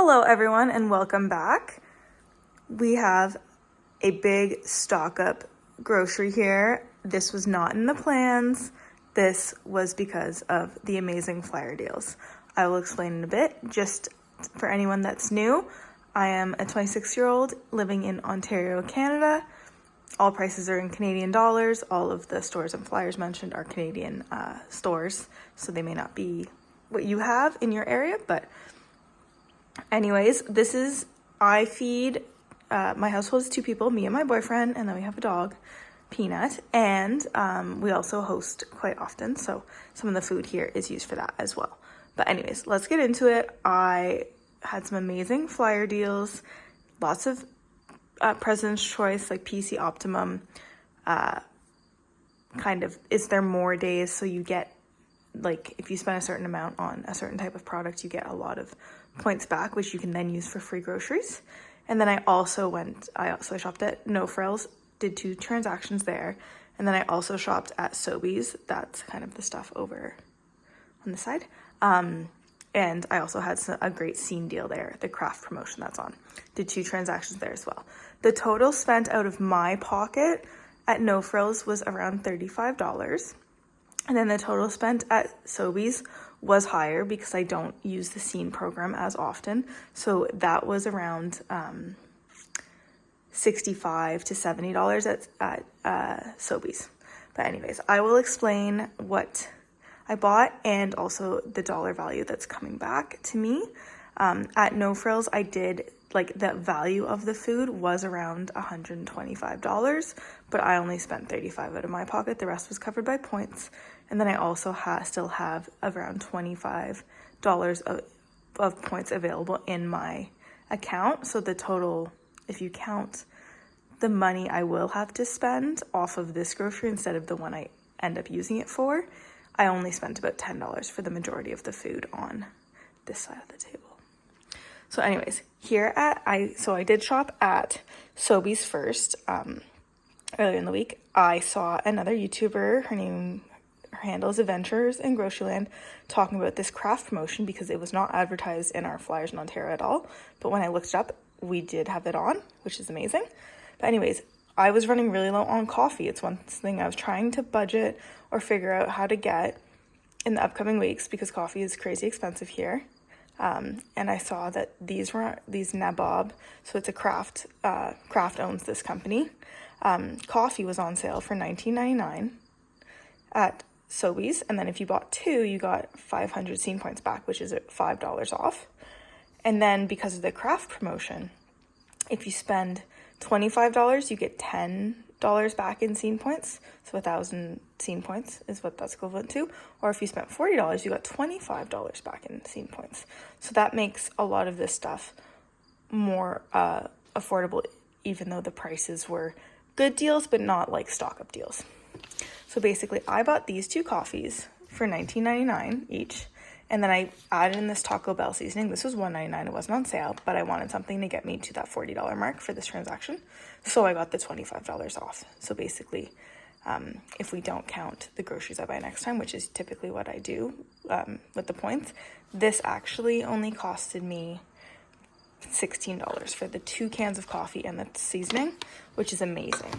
Hello everyone and welcome back. We have a big stock up grocery here. This was not in the plans. This was because of the amazing flyer deals. I will explain in a bit. Just for anyone that's new, I am a 26-year-old living in Ontario, Canada. All prices are in Canadian dollars. All of the stores and flyers mentioned are Canadian stores, so they may not be what you have in your area, but anyways, I feed, my household is 2 people, me and my boyfriend, and then we have a dog, Peanut, and we also host quite often, so some of the food here is used for that as well. But anyways, let's get into it. I had some amazing flyer deals, lots of President's Choice, like PC Optimum, is there more days, so you get, like, if you spend a certain amount on a certain type of product, you get a lot of points back, which you can then use for free groceries. And then I shopped at NoFrills, did 2 transactions there. And then I also shopped at Sobeys. That's kind of the stuff over on the side. And I also had a great scene deal there, the Kraft promotion that's on. Did 2 transactions there as well. The total spent out of my pocket at NoFrills was around $35. And then the total spent at Sobeys was higher because I don't use the Scene program as often. So that was around $65 to $70 at Sobeys. But anyways, I will explain what I bought and also the dollar value that's coming back to me. At NoFrills, I did, like, the value of the food was around $125, but I only spent $35 out of my pocket. The rest was covered by points. And then I also still have around $25 of points available in my account. So the total, if you count the money I will have to spend off of this grocery instead of the one I end up using it for, I only spent about $10 for the majority of the food on this side of the table. So anyways, I did shop at Sobeys first. Earlier in the week, I saw another YouTuber, her handle is Adventures in Groceryland, talking about this Kraft promotion because it was not advertised in our flyers in Ontario at all. But when I looked it up, we did have it on, which is amazing. But anyways, I was running really low on coffee. It's one thing I was trying to budget or figure out how to get in the upcoming weeks because coffee is crazy expensive here. And I saw that these Nabob, so it's a Kraft owns this company. Coffee was on sale for $19.99 at Sobeys, and then if you bought 2, you got 500 scene points back, which is at $5 off. And then because of the Kraft promotion, if you spend $25, you get $10 back in scene points. So 1,000 scene points is what that's equivalent to. Or if you spent $40, you got $25 back in scene points. So that makes a lot of this stuff more affordable, even though the prices were good deals, but not like stock up deals. So basically, I bought these 2 coffees for $19.99 each, and then I added in this Taco Bell seasoning. This was $1.99. It wasn't on sale, but I wanted something to get me to that $40 mark for this transaction, so I got the $25 off. So basically, if we don't count the groceries I buy next time, which is typically what I do with the points, this actually only costed me $16 for the 2 cans of coffee and the seasoning, which is amazing.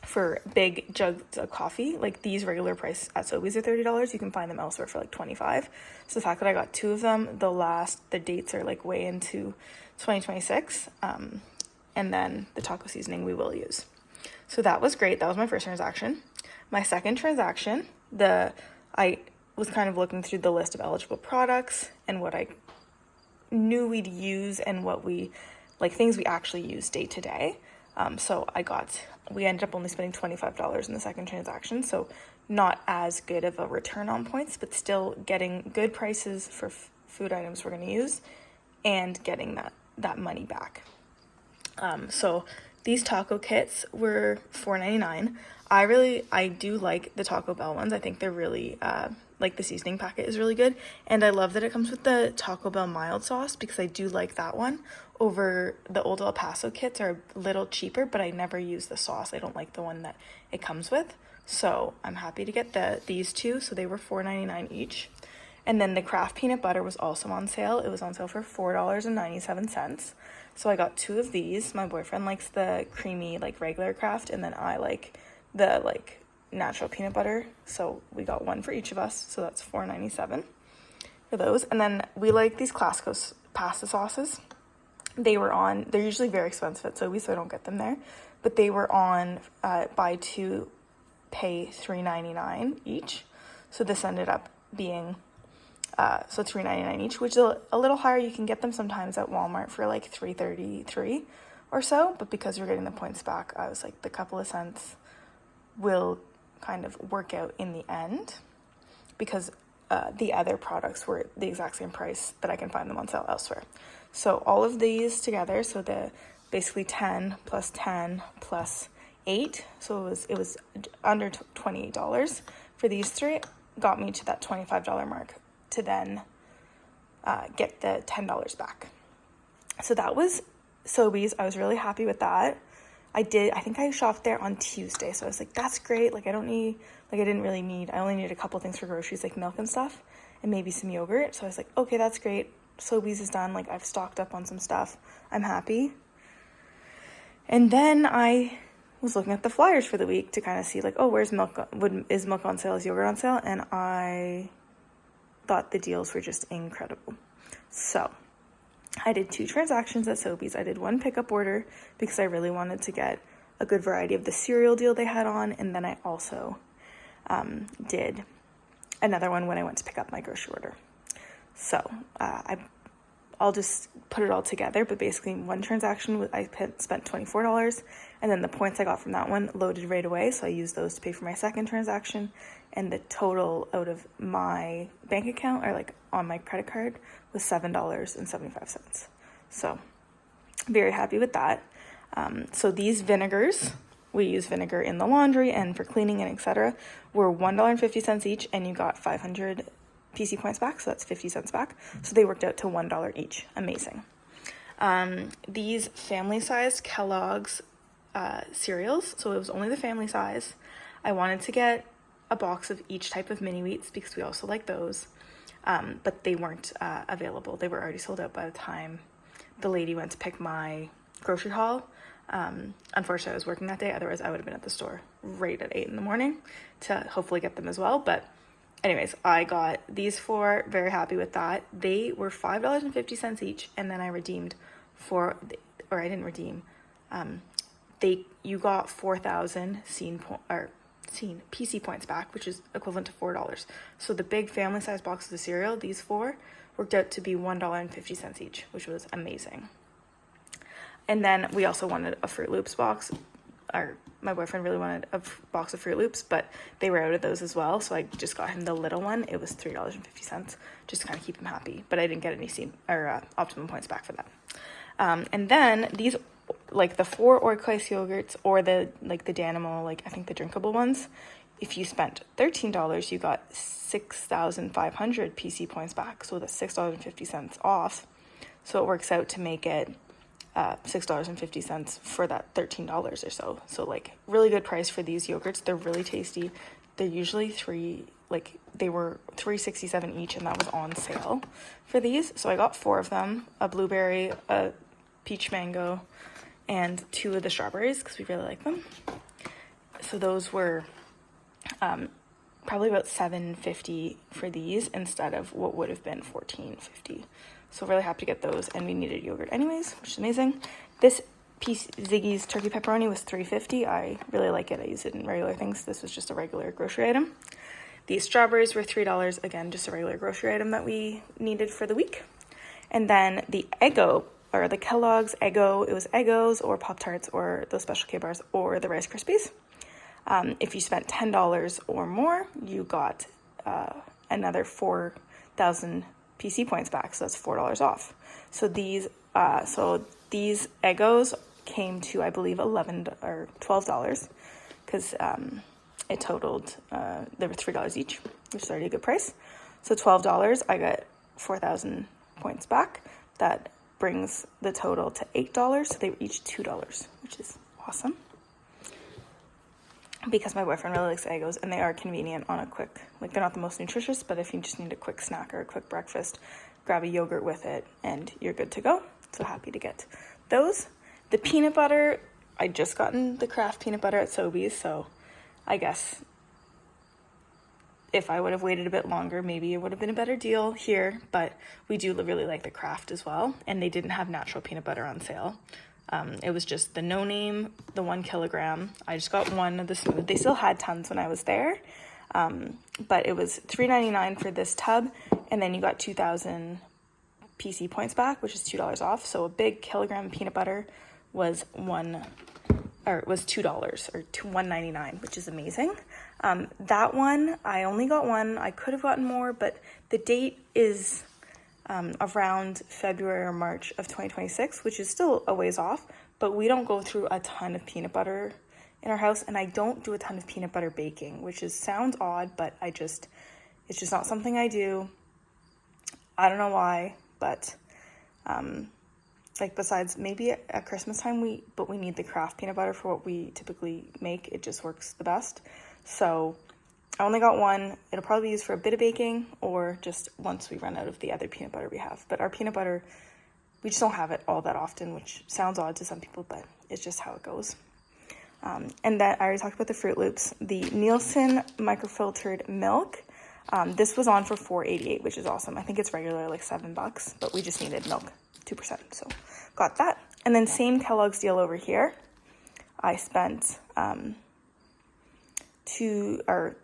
For big jugs of coffee, like these regular price at Sobeys are $30, you can find them elsewhere for like $25. So the fact that I got 2 of them, the dates are like way into 2026, and then the taco seasoning we will use. So that was great. That was my first transaction. My second transaction, I was kind of looking through the list of eligible products and what I knew we'd use and what things we actually use day to day. So we ended up only spending $25 in the second transaction, so not as good of a return on points, but still getting good prices for food items we're going to use and getting that money back. So these taco kits were $4.99. I do like the Taco Bell ones. I think they're really, like the seasoning packet is really good. And I love that it comes with the Taco Bell mild sauce because I do like that one over the Old El Paso kits are a little cheaper, but I never use the sauce. I don't like the one that it comes with. So I'm happy to get these 2. So they were $4.99 each. And then the Kraft peanut butter was also on sale. It was on sale for $4.97. So I got 2 of these. My boyfriend likes the creamy, like, regular Kraft, and then I like the, like, natural peanut butter. So we got 1 for each of us. So that's $4.97 for those. And then we like these Costco pasta sauces. They're usually very expensive at Sobeys, so I don't get them there. But they were on buy 2, pay $3.99 each. So this ended up being so $3.99 each, which is a little higher. You can get them sometimes at Walmart for like $3.33 or so, but because we're getting the points back, I was like, the couple of cents will kind of work out in the end, because the other products were the exact same price that I can find them on sale elsewhere. So all of these together, so the basically 10 plus 10 plus 8, so it was under $28 for these 3, got me to that $25 mark to then get the $10 back. So that was Sobeys. I was really happy with that. I think I shopped there on Tuesday, so I was like, that's great. Like, I only need a couple things for groceries, like milk and stuff, and maybe some yogurt. So I was like, okay, that's great. Sobeys is done. Like, I've stocked up on some stuff. I'm happy. And then I was looking at the flyers for the week to kind of see, like, oh, where's milk? Is milk on sale? Is yogurt on sale? And I thought the deals were just incredible. So I did 2 transactions at Sobeys. I did 1 pickup order because I really wanted to get a good variety of the cereal deal they had on. And then I also did another one when I went to pick up my grocery order. So I'll just put it all together, but basically 1 transaction, I spent $24, and then the points I got from that one loaded right away, so I used those to pay for my second transaction, and the total out of my bank account, or like on my credit card, was $7.75. So very happy with that. So these vinegars, we use vinegar in the laundry and for cleaning and etc., were $1.50 each, and you got 500 PC points back, so that's 50 cents back. So they worked out to $1 each. Amazing. These family-sized Kellogg's cereals, so it was only the family size. I wanted to get a box of each type of mini wheats because we also like those, but they weren't available. They were already sold out by the time the lady went to pick my grocery haul. Unfortunately, I was working that day. Otherwise, I would have been at the store right at 8 in the morning to hopefully get them as well. But anyways, I got these 4, very happy with that. They were $5.50 each, and then I redeemed you got 4,000 PC points back, which is equivalent to $4. So the big family size boxes of cereal, these 4, worked out to be $1.50 each, which was amazing. And then we also wanted a Fruit Loops box. My boyfriend really wanted a box of Fruit Loops, but they were out of those as well, so I just got him the little one. It was $3.50, just to kind of keep him happy, but I didn't get any Optimum points back for that. And then these, like the 4 Oikos yogurts, or the Danimals, like I think the drinkable ones, if you spent $13, you got 6,500 PC points back, so that's $6.50 off. So it works out to make it $6.50 for that $13 or so. So like really good price for these yogurts. They're really tasty. They're usually they were $3.67 each, and that was on sale for these. So I got 4 of them, a blueberry, a peach mango, and 2 of the strawberries because we really like them. So those were probably about $7.50 for these instead of what would have been $14.50. So really happy to get those, and we needed yogurt anyways, which is amazing. This Ziggy's turkey pepperoni was $3.50. I really like it. I use it in regular things. This was just a regular grocery item. These strawberries were $3. Again, just a regular grocery item that we needed for the week. And then the Eggo, or the Kellogg's Eggo, it was Eggos or Pop-Tarts or those Special K bars or the Rice Krispies. If you spent $10 or more, you got another 4,000 PC points back, so that's $4 off. So these Eggos came to, I believe, $11 or $12 because it totaled they were $3 each, which is already a good price. So $12, I got 4,000 points back. That brings the total to $8. So they were each $2, which is awesome. because my boyfriend really likes Eggos, and they are convenient on a quick, like they're not the most nutritious, but if you just need a quick snack or a quick breakfast, grab a yogurt with it and you're good to go. So happy to get those. The peanut butter, I just gotten the Kraft peanut butter at Sobeys, so I guess if I would have waited a bit longer, maybe it would have been a better deal here, but we do really like the Kraft as well, and they didn't have natural peanut butter on sale. It was just the no name, the 1 kilogram. I just got one of the smooth. They still had tons when I was there, but it was $3.99 for this tub, and then you got 2,000 PC points back, which is $2 off. So a big kilogram peanut butter was $2 or $1.99, which is amazing. That one, I only got one. I could have gotten more, but the date is around February or March of 2026, which is still a ways off, but we don't go through a ton of peanut butter in our house, and I don't do a ton of peanut butter baking, which sounds odd, but it's just not something I do. I don't know why, but like besides maybe at Christmas time we need the Kraft peanut butter for what we typically make. It just works the best. So I only got one. It'll probably be used for a bit of baking or just once we run out of the other peanut butter we have. But our peanut butter, we just don't have it all that often, which sounds odd to some people, but it's just how it goes. And that I already talked about the Fruit Loops. The Nielsen microfiltered milk. This was on for $4.88, which is awesome. I think it's regular like $7, but we just needed milk, 2%, so got that. And then same Kellogg's deal over here. I spent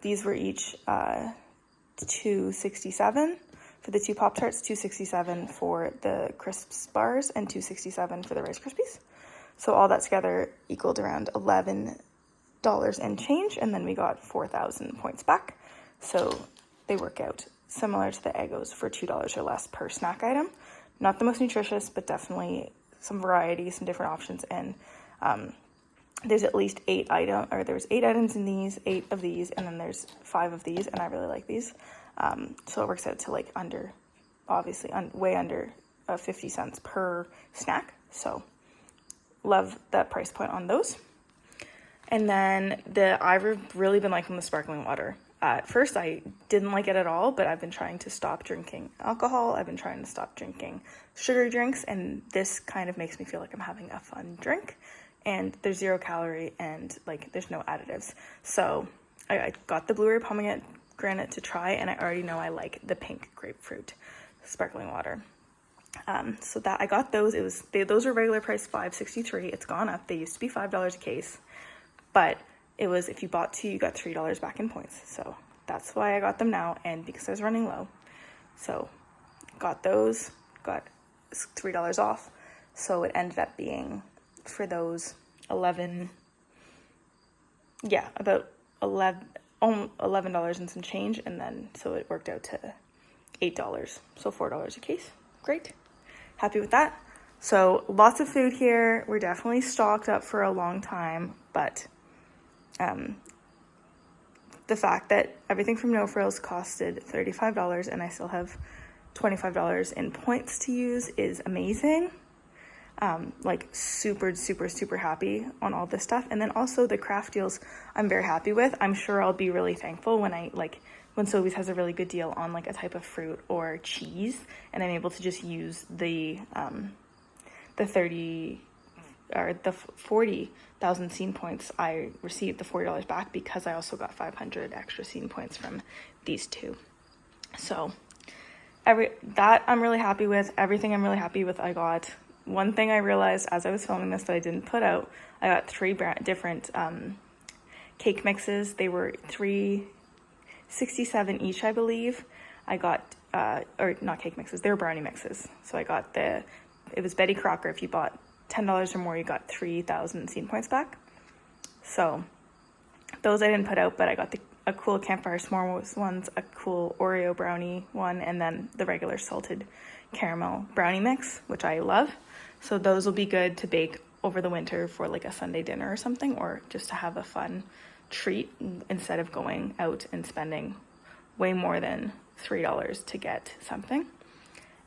these were each $2.67 for the 2 Pop-Tarts, $2.67 for the crisps bars, and $2.67 for the Rice Krispies. So all that together equaled around $11 and change, and then we got 4,000 points back. So they work out similar to the Eggos for $2 or less per snack item. Not the most nutritious, but definitely some variety, some different options, and there's at least 8 items in these, 8 of these, and then there's 5 of these, and I really like these. So it works out to like way under 50 cents per snack. So love that price point on those. And then I've really been liking the sparkling water. At first, I didn't like it at all, but I've been trying to stop drinking alcohol. I've been trying to stop drinking sugary drinks, and this kind of makes me feel like I'm having a fun drink. And there's 0 calorie and like there's no additives. So I got the blueberry pomegranate to try, and I already know I like the pink grapefruit sparkling water. So that I got those. Those were regular price $5.63. It's gone up. They used to be $5 a case, but it was if you bought 2, you got $3 back in points. So that's why I got them now, and because I was running low. So got those, got $3 off. So it ended up being for those about $11 and some change, and then so it worked out to $8, so $4 a case. Great, happy with that. So lots of food here. We're definitely stocked up for a long time, but the fact that everything from NoFrills costed $35 and I still have $25 in points to use is amazing. Like super happy on all this stuff. And then also the Kraft deals I'm very happy with. I'm sure I'll be really thankful when when Sobeys has a really good deal on like a type of fruit or cheese, and I'm able to just use the 40,000 scene points. I received the $40 back because I also got 500 extra scene points from these 2. So that I'm really happy with. Everything I'm really happy with. I got one thing I realized as I was filming this that I didn't put out. I got 3 different cake mixes. They were $3.67 each, I believe. I got, or not cake mixes, they were brownie mixes. So I got it was Betty Crocker. If you bought $10 or more, you got 3,000 scene points back. So those I didn't put out, but I got a cool campfire s'mores ones, a cool Oreo brownie one, and then the regular salted caramel brownie mix, which I love. So those will be good to bake over the winter for like a Sunday dinner or something, or just to have a fun treat instead of going out and spending way more than $3 to get something.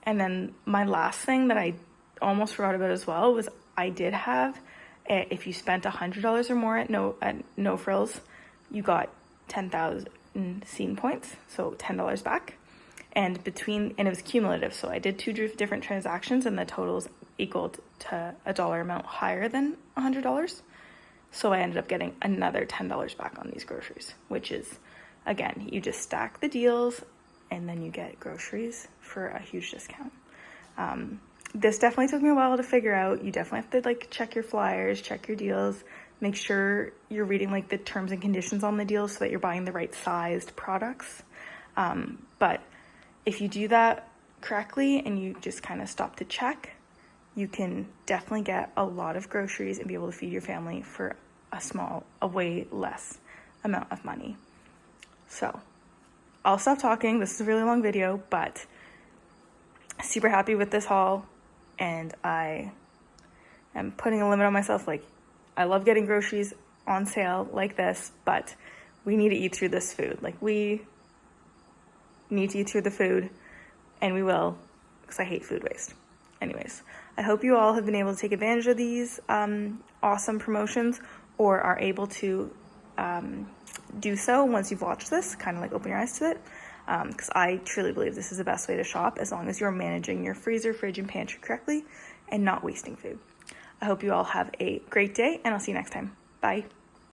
And then my last thing that I almost forgot about as well was I did have, if you spent $100 or more at NoFrills, you got 10,000 scene points, so $10 back. And it was cumulative, so I did 2 different transactions and the totals equaled to a dollar amount higher than $100. So I ended up getting another $10 back on these groceries, which is, again, you just stack the deals and then you get groceries for a huge discount. This definitely took me a while to figure out. You definitely have to like check your flyers, check your deals, make sure you're reading like the terms and conditions on the deals so that you're buying the right sized products. But if you do that correctly and you just kind of stop to check, you can definitely get a lot of groceries and be able to feed your family for a way less amount of money. So I'll stop talking. This is a really long video, but super happy with this haul, and I am putting a limit on myself. Like, I love getting groceries on sale like this, but we need to eat through this food. Like, we need to eat through the food, and we will, because I hate food waste. Anyways, I hope you all have been able to take advantage of these awesome promotions, or are able to do so once you've watched this, kind of like open your eyes to it, because I truly believe this is the best way to shop, as long as you're managing your freezer, fridge, and pantry correctly and not wasting food. I hope you all have a great day, and I'll see you next time. Bye.